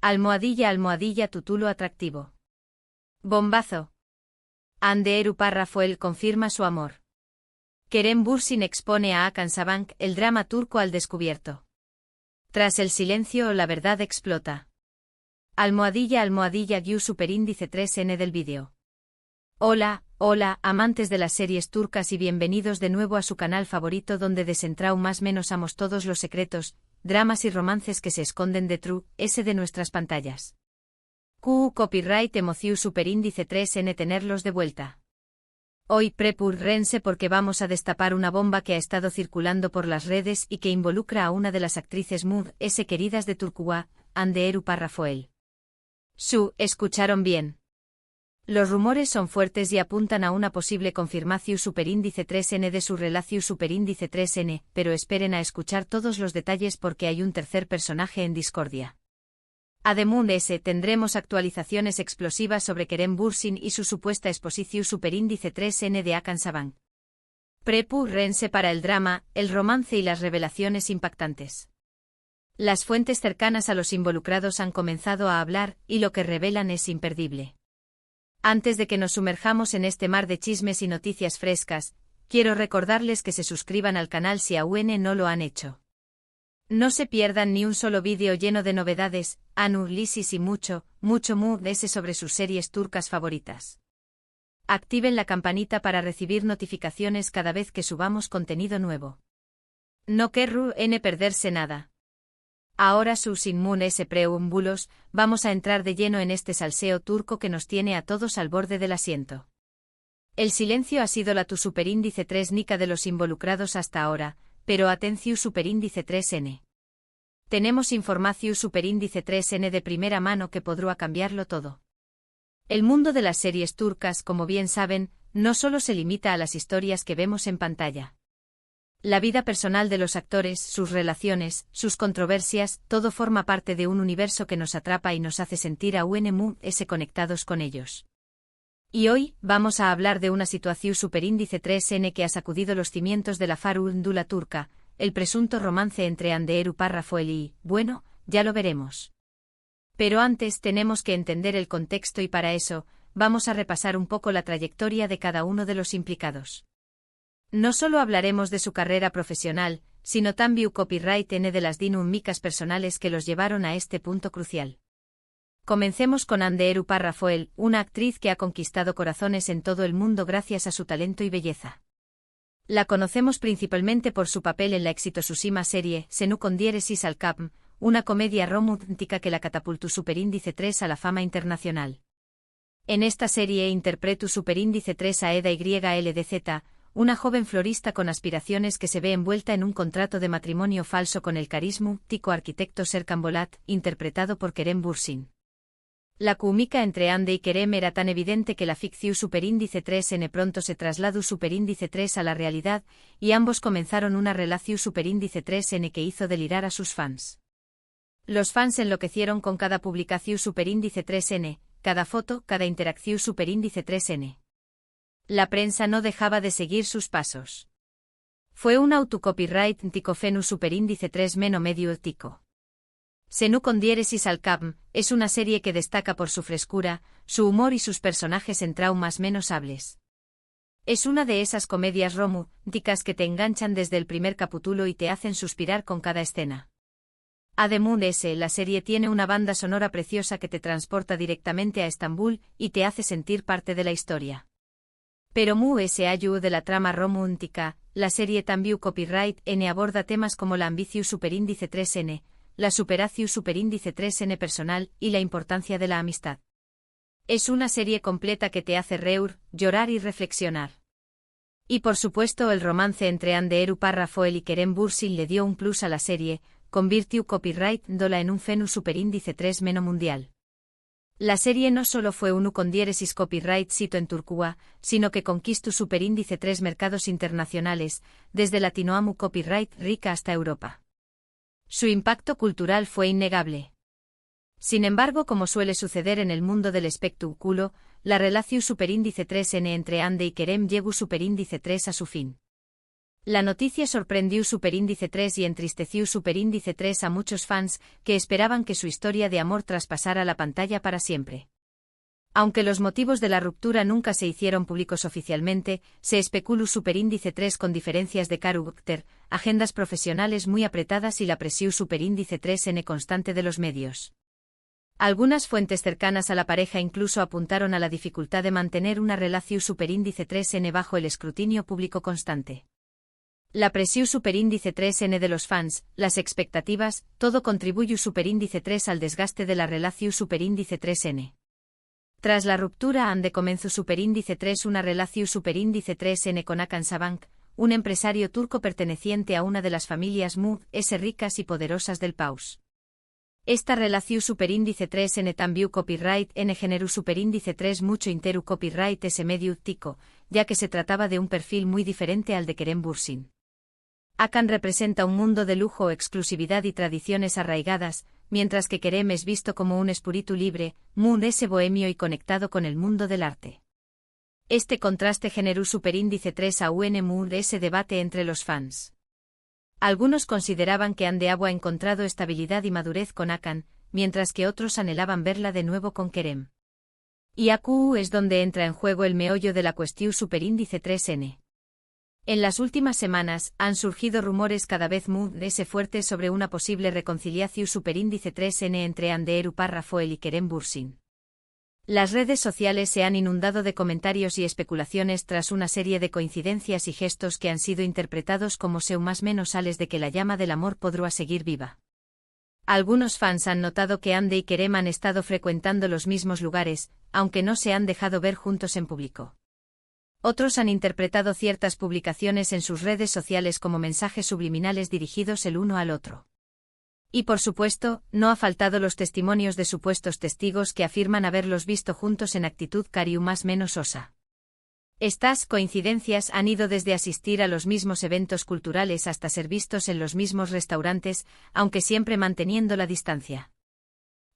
Almohadilla tutulo atractivo. Bombazo. Hande Eru Parrafoel confirma su amor. Kerem Bürsin expone a Hakan Sabank, el drama turco al descubierto. Tras el silencio, la verdad explota. Almohadilla Guiu superíndice 3N del vídeo. Hola, amantes de las series turcas y bienvenidos de nuevo a su canal favorito donde desentraumasamos todos los secretos, dramas y romances que se esconden de nuestras pantallas. Copyright Emociu superíndice 3N tenerlos de vuelta. Hoy prepúrense porque vamos a destapar una bomba que ha estado circulando por las redes y que involucra a una de las actrices queridas de Turquía, Hande Eru Parrafoel. Escucharon bien. Los rumores son fuertes y apuntan a una posible confirmación superíndice 3N de su relación superíndice 3N, pero esperen a escuchar todos los detalles porque hay un tercer personaje en discordia. Además, tendremos actualizaciones explosivas sobre Kerem Bürsin y su supuesta exposición superíndice 3N de Hakan Sabank. Prepúrense para el drama, el romance y las revelaciones impactantes. Las fuentes cercanas a los involucrados han comenzado a hablar y lo que revelan es imperdible. Antes de que nos sumerjamos en este mar de chismes y noticias frescas, quiero recordarles que se suscriban al canal si aún no lo han hecho. No se pierdan ni un solo vídeo lleno de novedades, análisis y mucho sobre sus series turcas favoritas. Activen la campanita para recibir notificaciones cada vez que subamos contenido nuevo. No querrán perderse nada. Ahora sin preámbulos, vamos a entrar de lleno en este salseo turco que nos tiene a todos al borde del asiento. El silencio ha sido la tu superíndice 3 nica de los involucrados hasta ahora, pero atención superíndice 3N. Tenemos información superíndice 3N de primera mano que podrá cambiarlo todo. El mundo de las series turcas, como bien saben, no solo se limita a las historias que vemos en pantalla. La vida personal de los actores, sus relaciones, sus controversias, todo forma parte de un universo que nos atrapa y nos hace sentir conectados con ellos. Y hoy, vamos a hablar de una situación superíndice 3N que ha sacudido los cimientos de la farándula turca, el presunto romance entre Hande Eru Parrafoel y, ya lo veremos. Pero antes tenemos que entender el contexto y para eso, vamos a repasar un poco la trayectoria de cada uno de los implicados. No solo hablaremos de su carrera profesional, sino también copyright N de las dinámicas personales que los llevaron a este punto crucial. Comencemos con Hande Eru Parrafoel, una actriz que ha conquistado corazones en todo el mundo gracias a su talento y belleza. La conocemos principalmente por su papel en la exitosísima serie Senu Kondiyeresis Alkapm, una comedia romántica que la catapultó superíndice 3 a la fama internacional. En esta serie interpretó superíndice 3 a Eda YLDZ, una joven florista con aspiraciones que se ve envuelta en un contrato de matrimonio falso con el carismático arquitecto Serkan Bolat, interpretado por Kerem Bürsin. La química entre Hande y Kerem era tan evidente que la ficción superíndice 3N pronto se trasladó superíndice 3 a la realidad, y ambos comenzaron una relación superíndice 3N que hizo delirar a sus fans. Los fans enloquecieron con cada publicación superíndice 3N, cada foto, cada interacción superíndice 3N. La prensa no dejaba de seguir sus pasos. Fue un autocopyright ticofenu superíndice 3 medio tico. Senu Kondiyeresis Alkapm es una serie que destaca por su frescura, su humor y sus personajes en traumas hables. Es una de esas comedias románticas que te enganchan desde el primer capítulo y te hacen suspirar con cada escena. Además, la serie tiene una banda sonora preciosa que te transporta directamente a Estambul y te hace sentir parte de la historia. Pero ayuda de la trama romántica, la serie también copyright N aborda temas como la ambición superíndice 3N, la superación superíndice 3N personal y la importancia de la amistad. Es una serie completa que te hace reír, llorar y reflexionar. Y por supuesto el romance entre Hande Eru Parrafoel y Kerem Bürsin le dio un plus a la serie, convirtió copyright dola en un fenu superíndice 3 mundial. La serie no solo fue un Kondiyeresis copyright sito en Turquía, sino que conquistó superíndice 3 mercados internacionales, desde Latinoamu copyright rica hasta Europa. Su impacto cultural fue innegable. Sin embargo, como suele suceder en el mundo del espectáculo, la relación superíndice 3N entre Hande y Kerem llegó superíndice 3 a su fin. La noticia sorprendió Superíndice 3 y entristeció Superíndice 3 a muchos fans que esperaban que su historia de amor traspasara la pantalla para siempre. Aunque los motivos de la ruptura nunca se hicieron públicos oficialmente, se especuló Superíndice 3 con diferencias de carácter, agendas profesionales muy apretadas y la presión Superíndice 3 constante de los medios. Algunas fuentes cercanas a la pareja incluso apuntaron a la dificultad de mantener una relación Superíndice 3 bajo el escrutinio público constante. La presión Superíndice 3 de los fans, las expectativas, todo contribuyó Superíndice 3 al desgaste de la relación Superíndice 3. Tras la ruptura Ande comenzó Superíndice 3 una relación Superíndice 3 con Hakan Sabank, un empresario turco perteneciente a una de las familias ricas y poderosas del país. Esta relación Superíndice 3 también copyright generó Superíndice 3 mucho interu copyright medio tico, ya que se trataba de un perfil muy diferente al de Kerem Bürsin. Hakan representa un mundo de lujo, exclusividad y tradiciones arraigadas, mientras que Kerem es visto como un espíritu libre, bohemio y conectado con el mundo del arte. Este contraste generó Superíndice 3 a debate entre los fans. Algunos consideraban que Ande ha encontrado estabilidad y madurez con Hakan, mientras que otros anhelaban verla de nuevo con Kerem. Y aquí es donde entra en juego el meollo de la cuestión Superíndice 3. En las últimas semanas, han surgido rumores cada vez más fuertes sobre una posible reconciliación Superíndice 3 entre Hande Eruparafoel y Kerem Bürsin. Las redes sociales se han inundado de comentarios y especulaciones tras una serie de coincidencias y gestos que han sido interpretados como más menos sales de que la llama del amor podrá seguir viva. Algunos fans han notado que Hande y Kerem han estado frecuentando los mismos lugares, aunque no se han dejado ver juntos en público. Otros han interpretado ciertas publicaciones en sus redes sociales como mensajes subliminales dirigidos el uno al otro. Y por supuesto, no ha faltado los testimonios de supuestos testigos que afirman haberlos visto juntos en actitud cariu más menos osa. Estas coincidencias han ido desde asistir a los mismos eventos culturales hasta ser vistos en los mismos restaurantes, aunque siempre manteniendo la distancia.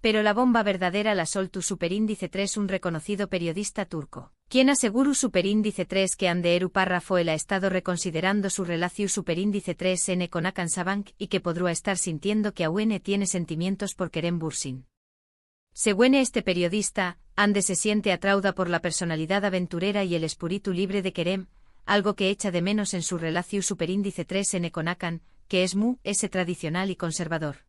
Pero la bomba verdadera la soltó Superíndice 3, un reconocido periodista turco, quien aseguró Superíndice 3 que Hande Eruparafoel ha estado reconsiderando su relación Superíndice 3 con Hakan Sabank y que podría estar sintiendo que aún tiene sentimientos por Kerem Bürsin. Según este periodista, Hande se siente atraída por la personalidad aventurera y el espíritu libre de Kerem, algo que echa de menos en su relación Superíndice 3 con Hakan, que es tradicional y conservador.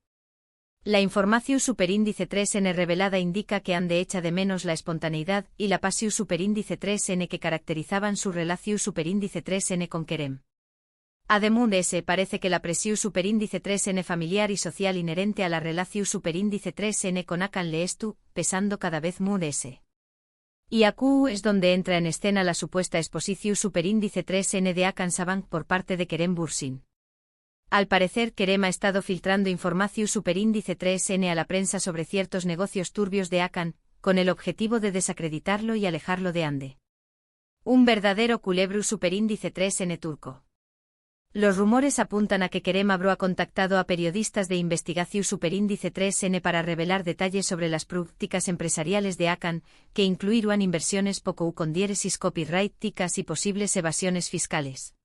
La información Superíndice 3 revelada indica que Hande echa de menos la espontaneidad y la pasión Superíndice 3 que caracterizaban su relación Superíndice 3 con Kerem. Además, parece que la presión Superíndice 3 familiar y social inherente a la relación Superíndice 3 con Hakan le estu pesando cada vez más. Y aquí es donde entra en escena la supuesta exposición Superíndice 3 de Hakan Sabank por parte de Kerem Bürsin. Al parecer Kerem ha estado filtrando información Superíndice 3 a la prensa sobre ciertos negocios turbios de Hakan, con el objetivo de desacreditarlo y alejarlo de Hande. Un verdadero culebro Superíndice 3 turco. Los rumores apuntan a que Kerem habrá contactado a periodistas de investigación Superíndice 3 para revelar detalles sobre las prácticas empresariales de Hakan, que incluirán inversiones poco con diéresis copyright ticas y posibles evasiones fiscales.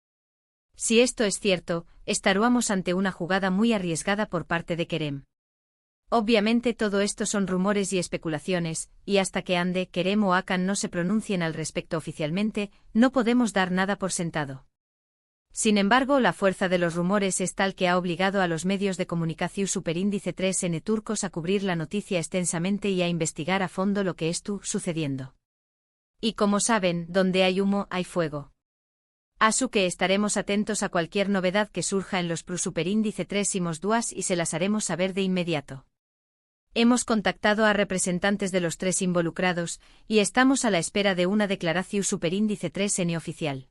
Si esto es cierto, estaríamos ante una jugada muy arriesgada por parte de Kerem. Obviamente todo esto son rumores y especulaciones, y hasta que Hande, Kerem o Hakan no se pronuncien al respecto oficialmente, no podemos dar nada por sentado. Sin embargo, la fuerza de los rumores es tal que ha obligado a los medios de comunicación Superíndice 3 turcos a cubrir la noticia extensamente y a investigar a fondo lo que está sucediendo. Y como saben, donde hay humo, hay fuego. Así que estaremos atentos a cualquier novedad que surja en los Superíndice 3 y se las haremos saber de inmediato. Hemos contactado a representantes de los tres involucrados, y estamos a la espera de una declaración Superíndice 3 oficial.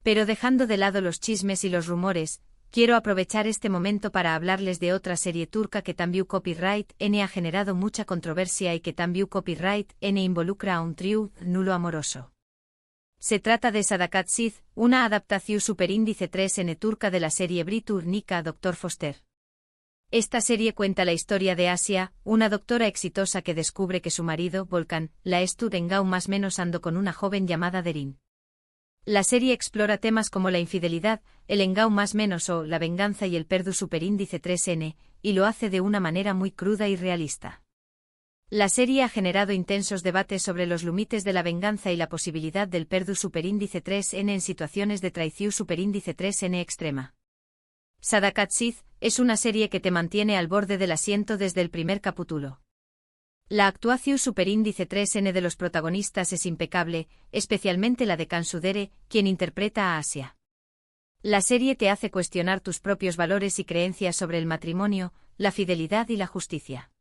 Pero dejando de lado los chismes y los rumores, quiero aprovechar este momento para hablarles de otra serie turca que también copyright ha generado mucha controversia y que también copyright involucra a un trío nulo amoroso. Se trata de Sadakat Sid, una adaptación Superíndice 3 turca de la serie británica Dr. Foster. Esta serie cuenta la historia de Asia, una doctora exitosa que descubre que su marido, Volkan, la engau más menos ando con una joven llamada Derin. La serie explora temas como la infidelidad, el engau más menos o la venganza y el perdu superíndice 3N, y lo hace de una manera muy cruda y realista. La serie ha generado intensos debates sobre los límites de la venganza y la posibilidad del perdu superíndice 3N en situaciones de traición superíndice 3N extrema. Sadakat Sith es una serie que te mantiene al borde del asiento desde el primer capítulo. La actuación superíndice 3N de los protagonistas es impecable, especialmente la de Kansudere, quien interpreta a Asia. La serie te hace cuestionar tus propios valores y creencias sobre el matrimonio, la fidelidad y la justicia.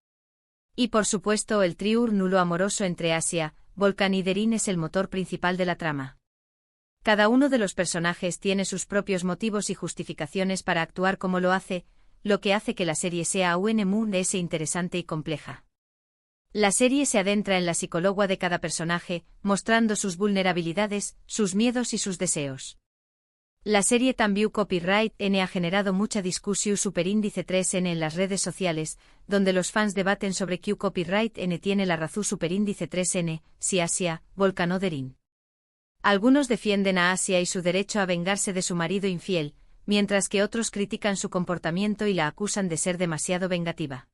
Y por supuesto el trío nulo amoroso entre Asia, Volkan y Derin es el motor principal de la trama. Cada uno de los personajes tiene sus propios motivos y justificaciones para actuar como lo hace, lo que hace que la serie sea aún más interesante y compleja. La serie se adentra en la psicología de cada personaje, mostrando sus vulnerabilidades, sus miedos y sus deseos. La serie también Copyright N ha generado mucha discusión superíndice 3N en las redes sociales, donde los fans debaten sobre Q Copyright N tiene la razón superíndice 3N, si Asia, Volkan o Derin. Algunos defienden a Asia y su derecho a vengarse de su marido infiel, mientras que otros critican su comportamiento y la acusan de ser demasiado vengativa.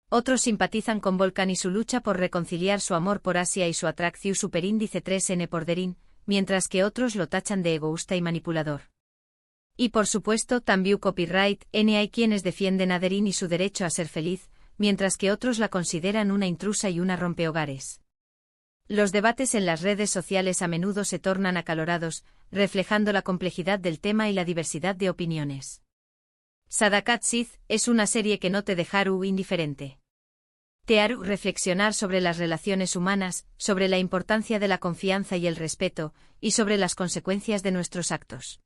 Otros simpatizan con Volkan y su lucha por reconciliar su amor por Asia y su atracción superíndice 3N por Derin, mientras que otros lo tachan de egoísta y manipulador. Y por supuesto también Copyright N hay quienes defienden a Derin y su derecho a ser feliz, mientras que otros la consideran una intrusa y una rompehogares. Los debates en las redes sociales a menudo se tornan acalorados, reflejando la complejidad del tema y la diversidad de opiniones. Sadakat Sith es una serie que no te dejará indiferente. Te hará reflexionar sobre las relaciones humanas, sobre la importancia de la confianza y el respeto, y sobre las consecuencias de nuestros actos.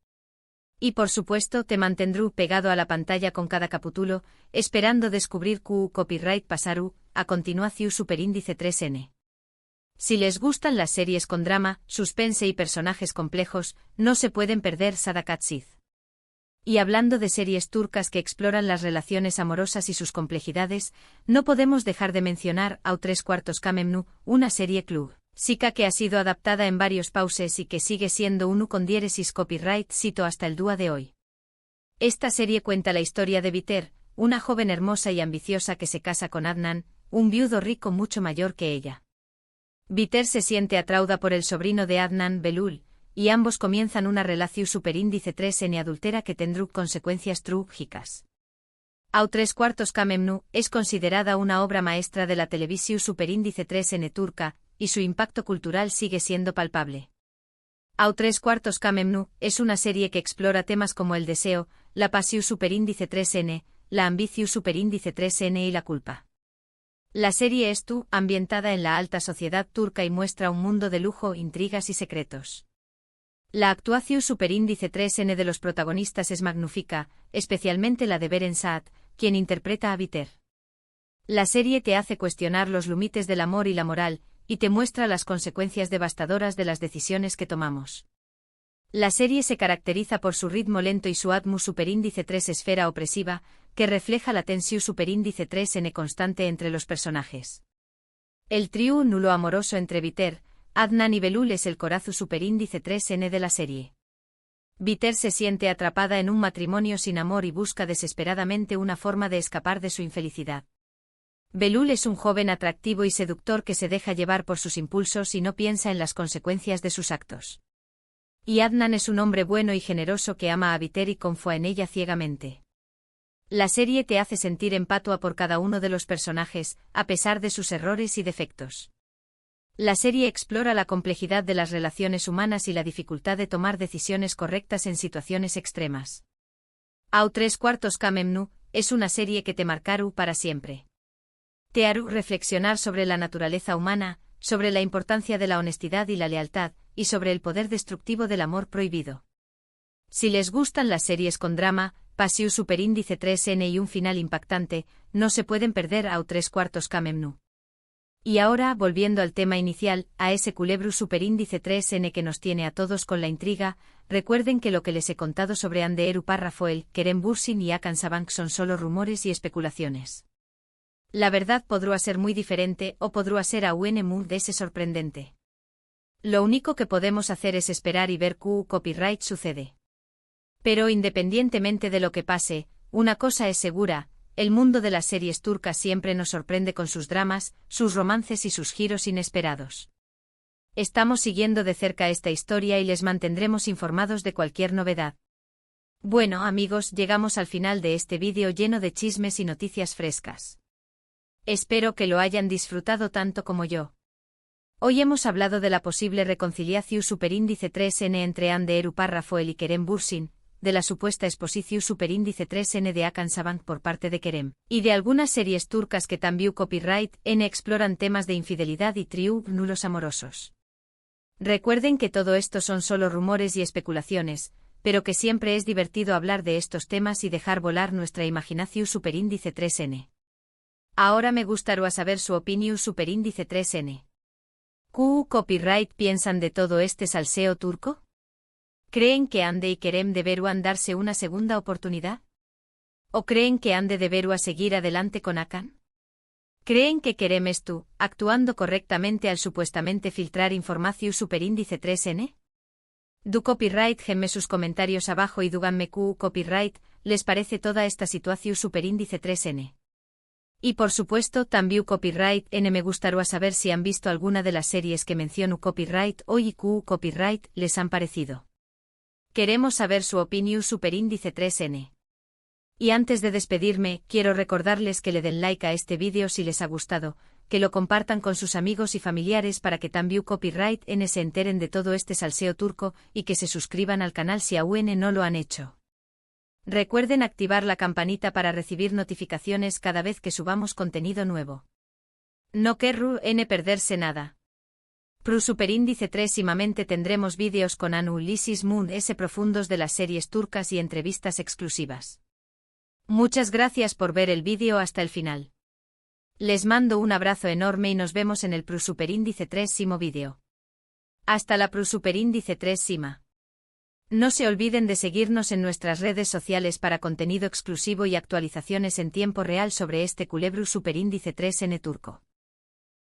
Y por supuesto te mantendrá pegado a la pantalla con cada capítulo, esperando descubrir Q copyright pasaru, a continuación superíndice 3N. Si les gustan las series con drama, suspense y personajes complejos, no se pueden perder Sadakat Sith. Y hablando de series turcas que exploran las relaciones amorosas y sus complejidades, no podemos dejar de mencionar a 3/4 Kamemnu, una serie club psica que ha sido adaptada en varios pauses y que sigue siendo uno con diéresis copyright cito hasta el día de hoy. Esta serie cuenta la historia de Biter, una joven hermosa y ambiciosa que se casa con Adnan, un viudo rico mucho mayor que ella. Biter se siente atraída por el sobrino de Adnan, Belul, y ambos comienzan una relación superíndice 3N adultera que tendrá consecuencias trágicas. A 3/4 Kamemnu es considerada una obra maestra de la televisión superíndice 3N turca, y su impacto cultural sigue siendo palpable. A 3/4 Kamemnu es una serie que explora temas como el deseo, la pasión superíndice 3N, la ambición superíndice 3N y la culpa. La serie es ambientada en la alta sociedad turca y muestra un mundo de lujo, intrigas y secretos. La actuación superíndice 3N de los protagonistas es magnífica, especialmente la de Beren Saat, quien interpreta a Biter. La serie te hace cuestionar los límites del amor y la moral, y te muestra las consecuencias devastadoras de las decisiones que tomamos. La serie se caracteriza por su ritmo lento y su atmu superíndice 3 esfera opresiva, que refleja la tensión superíndice 3N constante entre los personajes. El trío nulo amoroso entre Biter, Adnan y Belul es el corazón superíndice 3N de la serie. Biter se siente atrapada en un matrimonio sin amor y busca desesperadamente una forma de escapar de su infelicidad. Belul es un joven atractivo y seductor que se deja llevar por sus impulsos y no piensa en las consecuencias de sus actos. Y Adnan es un hombre bueno y generoso que ama a Biter y confía en ella ciegamente. La serie te hace sentir empatía por cada uno de los personajes, a pesar de sus errores y defectos. La serie explora la complejidad de las relaciones humanas y la dificultad de tomar decisiones correctas en situaciones extremas. A 3/4 Kamemnu es una serie que te marcará para siempre. Te hará reflexionar sobre la naturaleza humana, sobre la importancia de la honestidad y la lealtad, y sobre el poder destructivo del amor prohibido. Si les gustan las series con drama, pasión superíndice 3N y un final impactante, no se pueden perder a 3/4 Kamemnu. Y ahora, volviendo al tema inicial, a ese culebro superíndice 3N que nos tiene a todos con la intriga, recuerden que lo que les he contado sobre Hande Rafael, Kerem Bürsin y Hakan Sabank son solo rumores y especulaciones. La verdad podrá ser muy diferente o podrá ser aún muy sorprendente. Lo único que podemos hacer es esperar y ver qué copyright sucede. Pero independientemente de lo que pase, una cosa es segura, el mundo de las series turcas siempre nos sorprende con sus dramas, sus romances y sus giros inesperados. Estamos siguiendo de cerca esta historia y les mantendremos informados de cualquier novedad. Bueno amigos, llegamos al final de este vídeo lleno de chismes y noticias frescas. Espero que lo hayan disfrutado tanto como yo. Hoy hemos hablado de la posible reconciliación superíndice 3N entre Hande Eruparafoel y Kerem Bürsin, de la supuesta exposición superíndice 3N de Hakan Sabank por parte de Kerem, y de algunas series turcas que también copyright N exploran temas de infidelidad y nulos amorosos. Recuerden que todo esto son solo rumores y especulaciones, pero que siempre es divertido hablar de estos temas y dejar volar nuestra imaginación superíndice 3N. Ahora me gustaría saber su opinión superíndice 3N. ¿Qué copyright piensan de todo este salseo turco? ¿Creen que Hande y Kerem deberán darse una segunda oportunidad? ¿O creen que Hande deberá seguir adelante con Hakan? ¿Creen que Kerem estuvo actuando correctamente al supuestamente filtrar información superíndice 3N? Du copyright genme sus comentarios abajo y díganme qué copyright les parece toda esta situación superíndice 3N. Y por supuesto también copyright N me gustaría saber si han visto alguna de las series que menciono copyright hoy y qué copyright les han parecido. Queremos saber su opinión superíndice 3N. Y antes de despedirme, quiero recordarles que le den like a este vídeo si les ha gustado, que lo compartan con sus amigos y familiares para que también copyright N se enteren de todo este salseo turco y que se suscriban al canal si aún no lo han hecho. Recuerden activar la campanita para recibir notificaciones cada vez que subamos contenido nuevo. No querrú N perderse nada. Pro superíndice 3 próximamente tendremos vídeos con análisis Moon S profundos de las series turcas y entrevistas exclusivas. Muchas gracias por ver el vídeo hasta el final. Les mando un abrazo enorme y nos vemos en el Pro superíndice 3 próximo vídeo. Hasta la Pro superíndice 3 próxima. No se olviden de seguirnos en nuestras redes sociales para contenido exclusivo y actualizaciones en tiempo real sobre este culebro superíndice 3N turco.